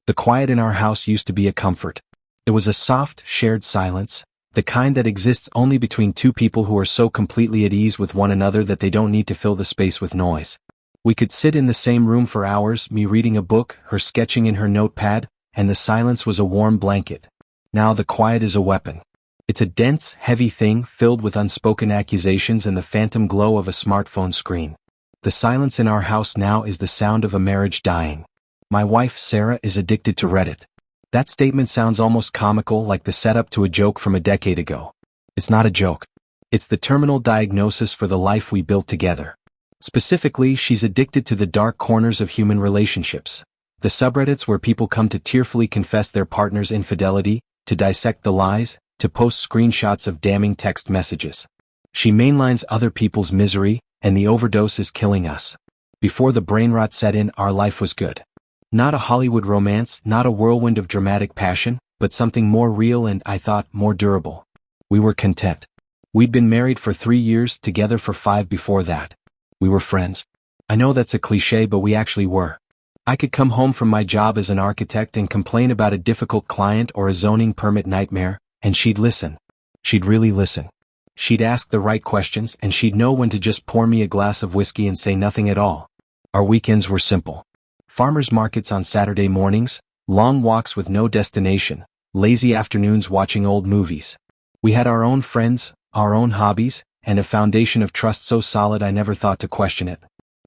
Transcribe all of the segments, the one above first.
The quiet in our house used to be a comfort. It was a soft, shared silence, the kind that exists only between two people who are so completely at ease with one another that they don't need to fill the space with noise. We could sit in the same room for hours, me reading a book, her sketching in her notepad, and the silence was a warm blanket. Now the quiet is a weapon. It's a dense, heavy thing filled with unspoken accusations and the phantom glow of a smartphone screen. The silence in our house now is the sound of a marriage dying. My wife, Sarah, is addicted to Reddit. That statement sounds almost comical, like the setup to a joke from a decade ago. It's not a joke. It's the terminal diagnosis for the life we built together. Specifically, she's addicted to the dark corners of human relationships. The subreddits where people come to tearfully confess their partner's infidelity, to dissect the lies, to post screenshots of damning text messages. She mainlines other people's misery, and the overdose is killing us. Before the brain rot set in, our life was good. Not a Hollywood romance, not a whirlwind of dramatic passion, but something more real and, I thought, more durable. We were content. We'd been married for 3 years, together for 5 before that. We were friends. I know that's a cliché, but we actually were. I could come home from my job as an architect and complain about a difficult client or a zoning permit nightmare, and she'd listen. She'd really listen. She'd ask the right questions, and she'd know when to just pour me a glass of whiskey and say nothing at all. Our weekends were simple. Farmers markets on Saturday mornings, long walks with no destination, lazy afternoons watching old movies. We had our own friends, our own hobbies, and a foundation of trust so solid I never thought to question it.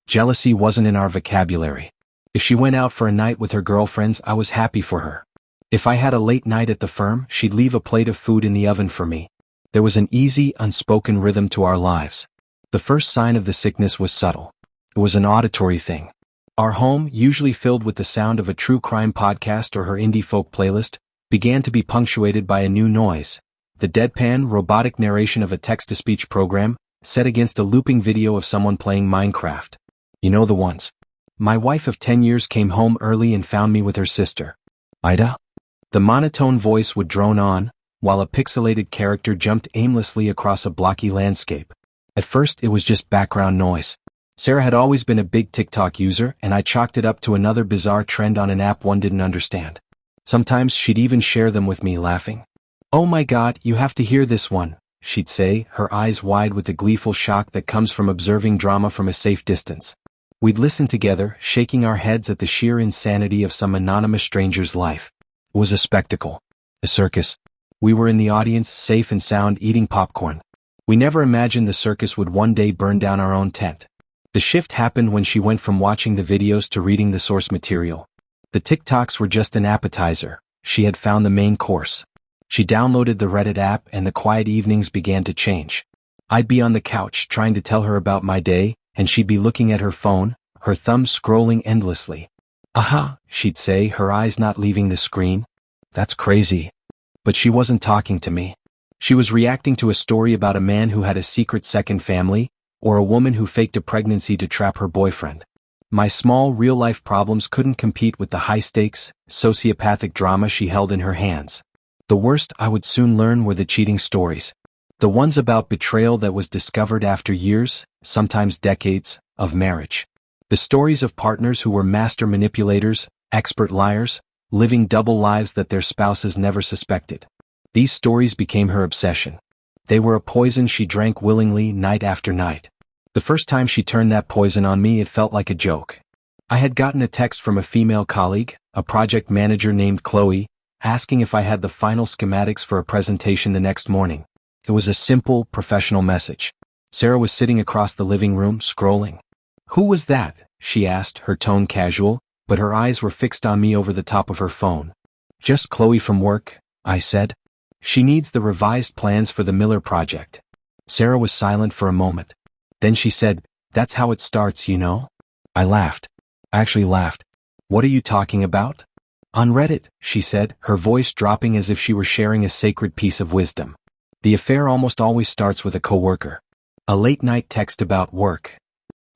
Jealousy wasn't in our vocabulary. If she went out for a night with her girlfriends, I was happy for her. If I had a late night at the firm, she'd leave a plate of food in the oven for me. There was an easy, unspoken rhythm to our lives. The first sign of the sickness was subtle. It was an auditory thing. Our home, usually filled with the sound of a true crime podcast or her indie folk playlist, began to be punctuated by a new noise. The deadpan, robotic narration of a text-to-speech program, set against a looping video of someone playing Minecraft. You know the ones. My wife of 10 years came home early and found me with her sister. Ida? The monotone voice would drone on, while a pixelated character jumped aimlessly across a blocky landscape. At first, it was just background noise. Sarah had always been a big TikTok user, and I chalked it up to another bizarre trend on an app one didn't understand. Sometimes she'd even share them with me, laughing. "Oh my God, you have to hear this one," she'd say, her eyes wide with the gleeful shock that comes from observing drama from a safe distance. We'd listen together, shaking our heads at the sheer insanity of some anonymous stranger's life. It was a spectacle. A circus. We were in the audience, safe and sound, eating popcorn. We never imagined the circus would one day burn down our own tent. The shift happened when she went from watching the videos to reading the source material. The TikToks were just an appetizer. She had found the main course. She downloaded the Reddit app and the quiet evenings began to change. I'd be on the couch trying to tell her about my day, and she'd be looking at her phone, her thumbs scrolling endlessly. "Aha," she'd say, her eyes not leaving the screen. "That's crazy." But she wasn't talking to me. She was reacting to a story about a man who had a secret second family, or a woman who faked a pregnancy to trap her boyfriend. My small, real-life problems couldn't compete with the high-stakes, sociopathic drama she held in her hands. The worst, I would soon learn, were the cheating stories. The ones about betrayal that was discovered after years, sometimes decades, of marriage. The stories of partners who were master manipulators, expert liars, living double lives that their spouses never suspected. These stories became her obsession. They were a poison she drank willingly night after night. The first time she turned that poison on me, it felt like a joke. I had gotten a text from a female colleague, a project manager named Chloe, asking if I had the final schematics for a presentation the next morning. It was a simple, professional message. Sarah was sitting across the living room, scrolling. "Who was that?" she asked, her tone casual, but her eyes were fixed on me over the top of her phone. "Just Chloe from work," I said. "She needs the revised plans for the Miller project." Sarah was silent for a moment. Then she said, "That's how it starts, you know?" I laughed. I actually laughed. "What are you talking about?" "On Reddit," she said, her voice dropping as if she were sharing a sacred piece of wisdom. "The affair almost always starts with a coworker. A late-night text about work."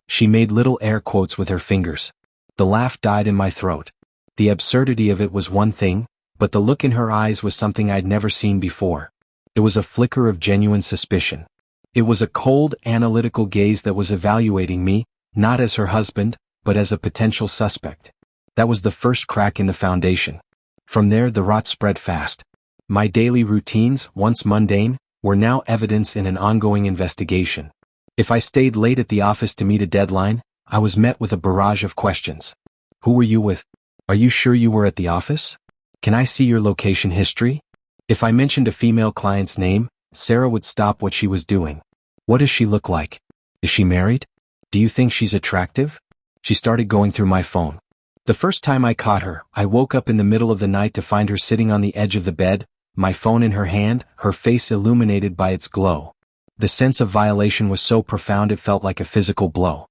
She made little air quotes with her fingers. The laugh died in my throat. The absurdity of it was one thing, but the look in her eyes was something I'd never seen before. It was a flicker of genuine suspicion. It was a cold, analytical gaze that was evaluating me, not as her husband, but as a potential suspect. That was the first crack in the foundation. From there the rot spread fast. My daily routines, once mundane, were now evidence in an ongoing investigation. If I stayed late at the office to meet a deadline, I was met with a barrage of questions. Who were you with? Are you sure you were at the office? Can I see your location history? If I mentioned a female client's name, Sarah would stop what she was doing. What does she look like? Is she married? Do you think she's attractive? She started going through my phone. The first time I caught her, I woke up in the middle of the night to find her sitting on the edge of the bed, my phone in her hand, her face illuminated by its glow. The sense of violation was so profound it felt like a physical blow.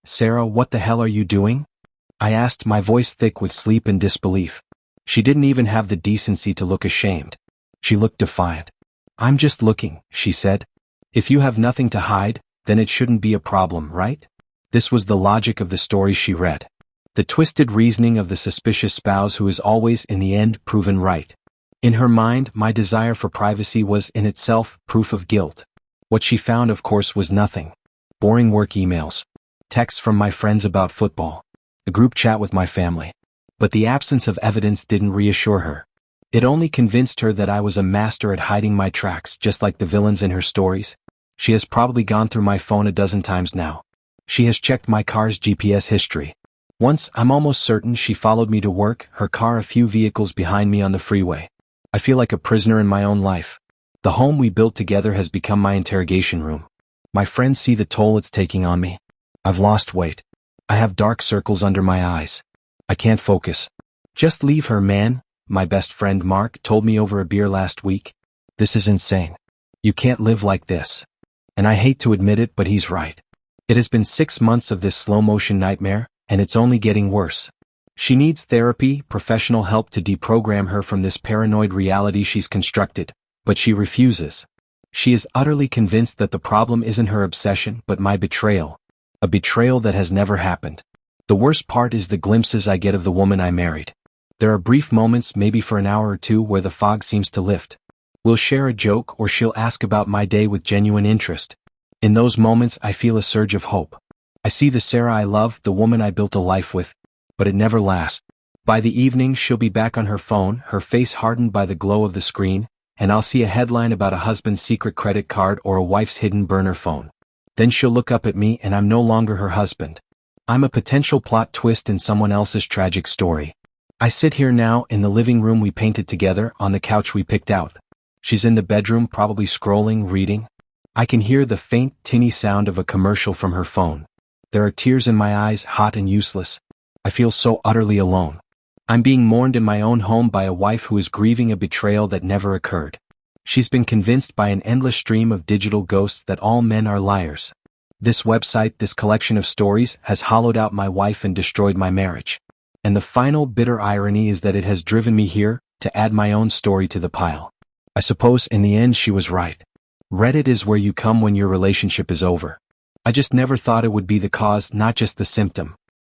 Sarah, what the hell are you doing? I asked, my voice thick with sleep and disbelief. She didn't even have the decency to look ashamed. She looked defiant. I'm just looking, she said. If you have nothing to hide, then it shouldn't be a problem, right? This was the logic of the story she read. The twisted reasoning of the suspicious spouse who is always, in the end, proven right. In her mind, my desire for privacy was in itself proof of guilt. What she found, of course, was nothing. Boring work emails. Texts from my friends about football. A group chat with my family. But the absence of evidence didn't reassure her. It only convinced her that I was a master at hiding my tracks, just like the villains in her stories. She has probably gone through my phone a dozen times now. She has checked my car's GPS history. Once, I'm almost certain she followed me to work, her car a few vehicles behind me on the freeway. I feel like a prisoner in my own life. The home we built together has become my interrogation room. My friends see the toll it's taking on me. I've lost weight. I have dark circles under my eyes. I can't focus. Just leave her, man, my best friend Mark told me over a beer last week. This is insane. You can't live like this. And I hate to admit it, but he's right. It has been 6 months of this slow-motion nightmare, and it's only getting worse. She needs therapy, professional help to deprogram her from this paranoid reality she's constructed, but she refuses. She is utterly convinced that the problem isn't her obsession but my betrayal. A betrayal that has never happened. The worst part is the glimpses I get of the woman I married. There are brief moments, maybe for an hour or two, where the fog seems to lift. We'll share a joke or she'll ask about my day with genuine interest. In those moments I feel a surge of hope. I see the Sarah I love, the woman I built a life with. But it never lasts. By the evening she'll be back on her phone, her face hardened by the glow of the screen, and I'll see a headline about a husband's secret credit card or a wife's hidden burner phone. Then she'll look up at me and I'm no longer her husband. I'm a potential plot twist in someone else's tragic story. I sit here now in the living room we painted together, on the couch we picked out. She's in the bedroom, probably scrolling, reading. I can hear the faint, tinny sound of a commercial from her phone. There are tears in my eyes, hot and useless. I feel so utterly alone. I'm being mourned in my own home by a wife who is grieving a betrayal that never occurred. She's been convinced by an endless stream of digital ghosts that all men are liars. This website, this collection of stories, has hollowed out my wife and destroyed my marriage. And the final bitter irony is that it has driven me here, to add my own story to the pile. I suppose in the end she was right. Reddit is where you come when your relationship is over. I just never thought it would be the cause, not just the symptom.